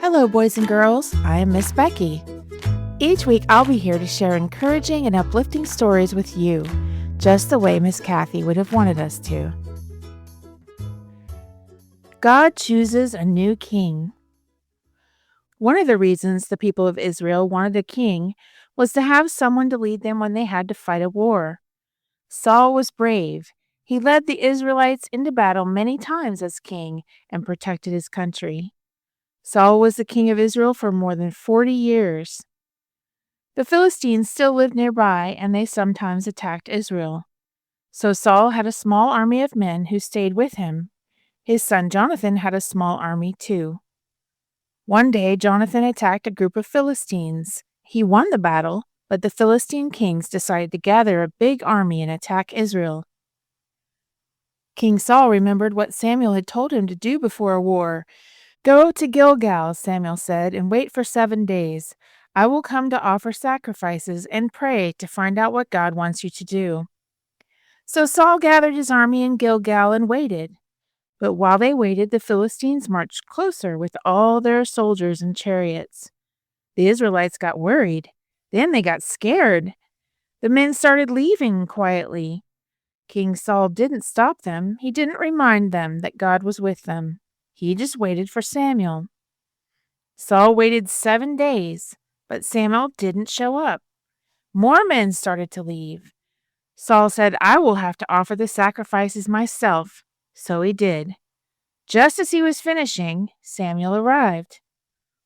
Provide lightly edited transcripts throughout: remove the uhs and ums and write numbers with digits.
Hello, boys and girls. I am Miss Becky. Each week, I'll be here to share encouraging and uplifting stories with you, just the way Miss Kathy would have wanted us to. God chooses a new king. One of the reasons the people of Israel wanted a king was to have someone to lead them when they had to fight a war. Saul was brave. He led the Israelites into battle many times as king and protected his country. Saul was the king of Israel for more than 40 years. The Philistines still lived nearby, and they sometimes attacked Israel. So Saul had a small army of men who stayed with him. His son Jonathan had a small army too. One day, Jonathan attacked a group of Philistines. He won the battle, but the Philistine kings decided to gather a big army and attack Israel. King Saul remembered what Samuel had told him to do before a war. "Go to Gilgal," Samuel said, "and wait for 7 days. I will come to offer sacrifices and pray to find out what God wants you to do." So Saul gathered his army in Gilgal and waited. But while they waited, the Philistines marched closer with all their soldiers and chariots. The Israelites got worried. Then they got scared. The men started leaving quietly. King Saul didn't stop them. He didn't remind them that God was with them. He just waited for Samuel. Saul waited 7 days, but Samuel didn't show up. More men started to leave. Saul said, "I will have to offer the sacrifices myself." So he did. Just as he was finishing, Samuel arrived.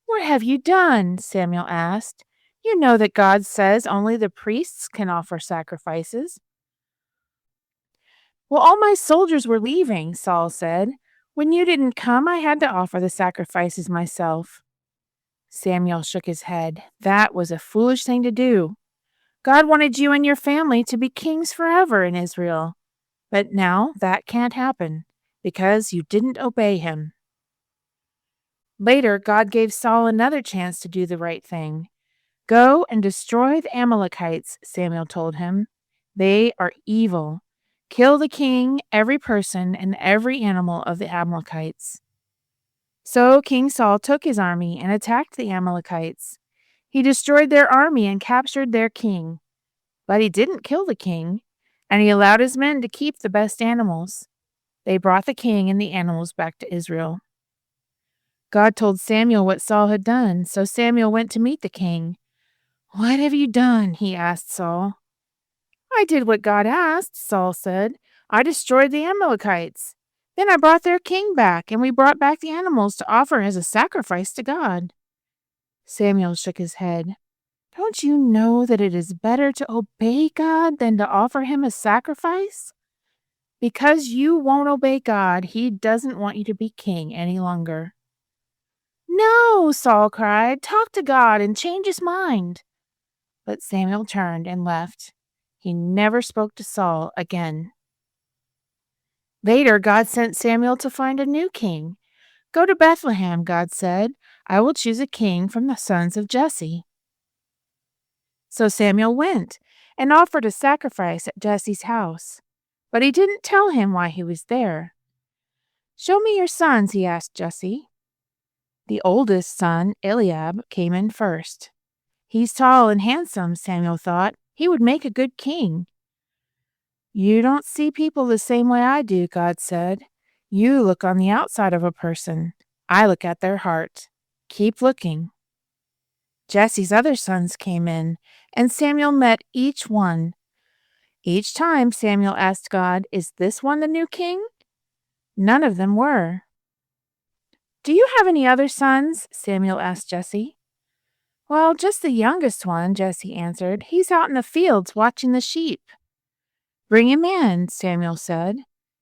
"What have you done?" Samuel asked. "You know that God says only the priests can offer sacrifices." "Well, all my soldiers were leaving," Saul said. "When you didn't come, I had to offer the sacrifices myself." Samuel shook his head. That was a foolish thing to do. God wanted you and your family to be kings forever in Israel. But now that can't happen because you didn't obey him. Later, God gave Saul another chance to do the right thing. "Go and destroy the Amalekites," Samuel told him. "They are evil. Kill the king, every person, and every animal of the Amalekites." So King Saul took his army and attacked the Amalekites. He destroyed their army and captured their king. But he didn't kill the king, and he allowed his men to keep the best animals. They brought the king and the animals back to Israel. God told Samuel what Saul had done, so Samuel went to meet the king. "What have you done?" he asked Saul. "I did what God asked," Saul said. "I destroyed the Amalekites. Then I brought their king back, and we brought back the animals to offer as a sacrifice to God." Samuel shook his head. "Don't you know that it is better to obey God than to offer him a sacrifice? Because you won't obey God, he doesn't want you to be king any longer." "No," Saul cried. "Talk to God and change his mind." But Samuel turned and left. He never spoke to Saul again. Later, God sent Samuel to find a new king. "Go to Bethlehem," God said. "I will choose a king from the sons of Jesse." So Samuel went and offered a sacrifice at Jesse's house. But he didn't tell him why he was there. "Show me your sons," he asked Jesse. The oldest son, Eliab, came in first. "He's tall and handsome," Samuel thought. "He would make a good king." "You don't see people the same way I do," God said. "You look on the outside of a person. I look at their heart. Keep looking." Jesse's other sons came in, and Samuel met each one. Each time Samuel asked God, "Is this one the new king?" None of them were. "Do you have any other sons?" Samuel asked Jesse. "Well, just the youngest one," Jesse answered. "He's out in the fields watching the sheep." "Bring him in," Samuel said,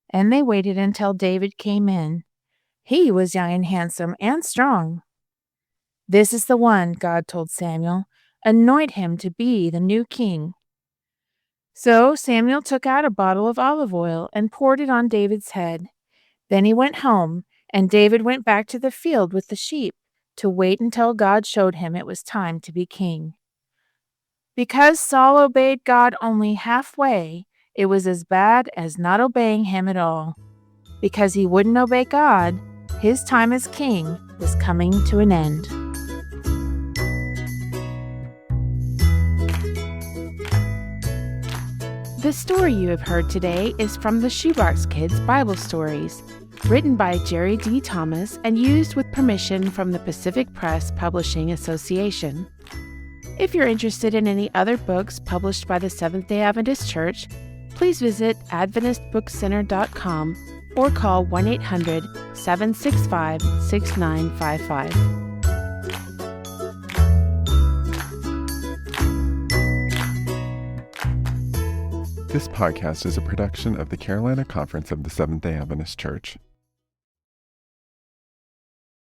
and they waited until David came in. He was young and handsome and strong. "This is the one," God told Samuel. "Anoint him to be the new king." So Samuel took out a bottle of olive oil and poured it on David's head. Then he went home, and David went back to the field with the sheep to wait until God showed him it was time to be king. Because Saul obeyed God only halfway, it was as bad as not obeying him at all. Because he wouldn't obey God, his time as king is coming to an end. The story you have heard today is from the Shoebox Kids Bible Stories, written by Jerry D. Thomas and used with permission from the Pacific Press Publishing Association. If you're interested in any other books published by the Seventh-day Adventist Church, please visit AdventistBookCenter.com or call 1-800-765-6955. This podcast is a production of the Carolina Conference of the Seventh-day Adventist Church.